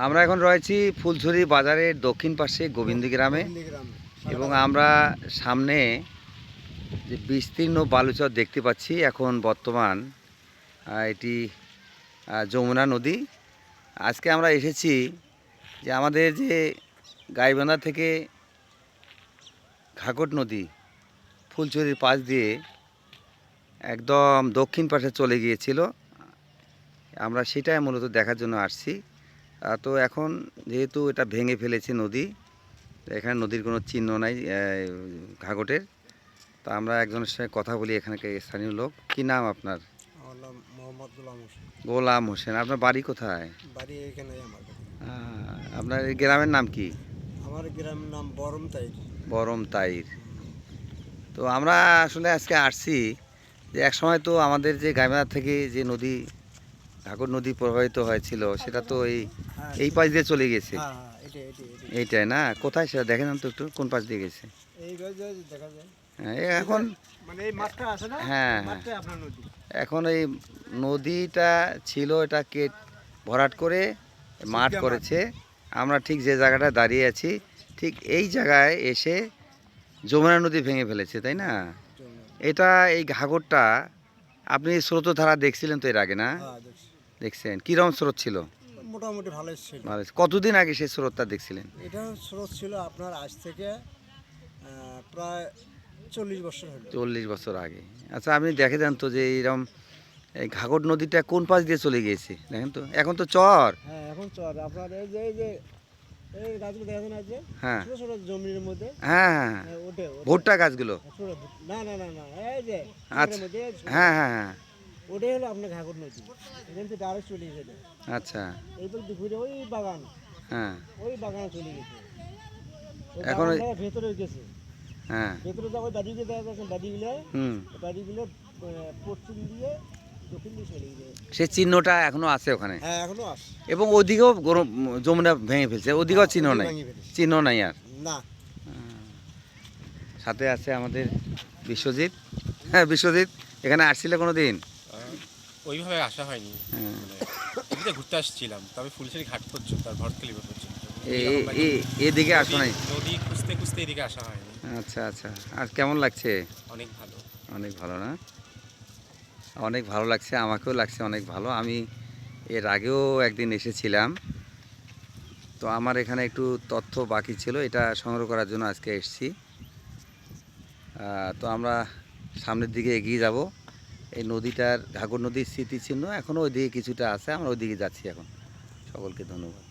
আমরা এখন রয়েছি ফুলছড়ি বাজারের দক্ষিণ পাশে গোবিন্দ গ্রামে এবং আমরা সামনে যে বিস্তীর্ণ বালুচর দেখতে পাচ্ছি। এখন বর্তমান এটি যমুনা নদী। আজকে আমরা এসেছি যে আমাদের যে গাইবান্ধা থেকে ঘাঘট নদী ফুলছড়ির পাশ দিয়ে একদম দক্ষিণ পাশে চলে গিয়েছিল। আমরা সেটাই মূলত দেখার জন্য আসছি। তো এখন যেহেতু এটা ভেঙে ফেলেছে নদী, এখানে নদীর কোনো চিহ্ন নাই ঘাঘটের। তা আমরা একজনের সঙ্গে কথা বলি, এখানকার স্থানীয় লোক। কি নাম আপনার? আমার নাম মোহাম্মদ গোলাম হোসেন। গোলাম হোসেন। আপনার বাড়ি কোথায়? বাড়ি এখানে আমার বাড়ি। আপনার এই গ্রামের নাম কি? আমার গ্রামের নাম বরম তাইর। বরম তাইর। তো আমরা আসলে আজকে আসছি যে এক সময় তো আমাদের যে গাইবান্ধা থেকে যে নদী ঘাঘট নদী প্রবাহিত হয়েছিল সেটা তো এই পাশ দিয়ে চলে গেছে। এইটাই না? কোথায় সেটা দেখেন তো একটু, কোন পাশ দিয়ে গেছে? দেখা যায় এখন মানে এই মাঠটা আছে না, হ্যাঁ, মাঠটাই আপনার নদী। এখন এই নদীটা ছিল, এটাকে ভরাট করে মাঠ করেছে। আমরা ঠিক যে জায়গাটা দাঁড়িয়ে আছি ঠিক এই জায়গায় এসে যমুনা নদী ভেঙে ফেলেছে, তাই না? এটা এই ঘাঘটটা আপনি স্রোতধারা দেখছিলেন তো এর আগে, না? দেখছেন কিরকম স্রোত ছিল? মোটামুটি ভালোই ছিল। ভালো। কতদিন আগে সেই স্রোতটা দেখছিলেন? এটা স্রোত ছিল আপনার আজ থেকে প্রায় 40 বছর হলো। 40 বছর আগে। আচ্ছা, আপনি দেখে দেন তো যে এইরকম এই ঘাঘট নদীটা কোন পাশ দিয়ে চলে গিয়েছে দেখেন তো। এখন তো চর। হ্যাঁ, এখন চর। আপনার এই গাছগুলো দেখেন আছে, হ্যাঁ, ছোট ছোট জমির মধ্যে। হ্যাঁ হ্যাঁ হ্যাঁ, ওঠে ভুট্টা গাছগুলো। না না না না, এই যে আচ্ছা, হ্যাঁ হ্যাঁ হ্যাঁ, ওটাই হলো আপনার ঘাঘট নদী। এখান থেকে ডাইরেক্ট চলে গেছে। আচ্ছা, এইবার ঘুরে ওই বাগান, হ্যাঁ, ওই বাগানে চলে গেছে। এখন ভেতরে গেছে। হ্যাঁ, ভেতরে যা ওই বাড়িগুলো দেখা যাচ্ছে, বাড়িগুলো পশ্চিম দিয়ে দক্ষিণ দিয়ে চলে গেছে। সে চিহ্নটা এখনো আছে ওখানে। হ্যাঁ, এখনো আছে। এবং ওদিকেও যমুনা ভেঙে ফেলছে, ওদিকেও চিহ্ন নাই, চিহ্ন নাই আর না। সাথে আছে আমাদের বিশ্বজিৎ। হ্যাঁ বিশ্বজিৎ, এখানে আসছিলে কোনো দিন? ওইভাবে আসা হয়নি, এদিকে ঘুরতে আসছিলাম, তবে ফুলছড়ি ঘাট পর্যন্ত আর ভরতখালি পর্যন্ত। এদিকে আসো নাই? নদী খুঁজতে খুঁজতে এদিকে আসা হয়নি। আচ্ছা আচ্ছা, আর কেমন লাগছে? অনেক ভালো। অনেক ভালো না? অনেক ভালো লাগছে, আমাকেও লাগছে অনেক ভালো। আমি এর আগেও একদিন এসেছিলাম, তো আমার এখানে একটু তথ্য বাকি ছিল, এটা সংগ্রহ করার জন্য আজকে এসেছি। তো আমরা সামনের দিকে এগিয়ে যাব। এই নদীটার ঘাঘট নদীর স্মৃতিচিহ্ন এখনও ওইদিকে কিছুটা আছে, আমরা ওইদিকে যাচ্ছি এখন। সকলকে ধন্যবাদ।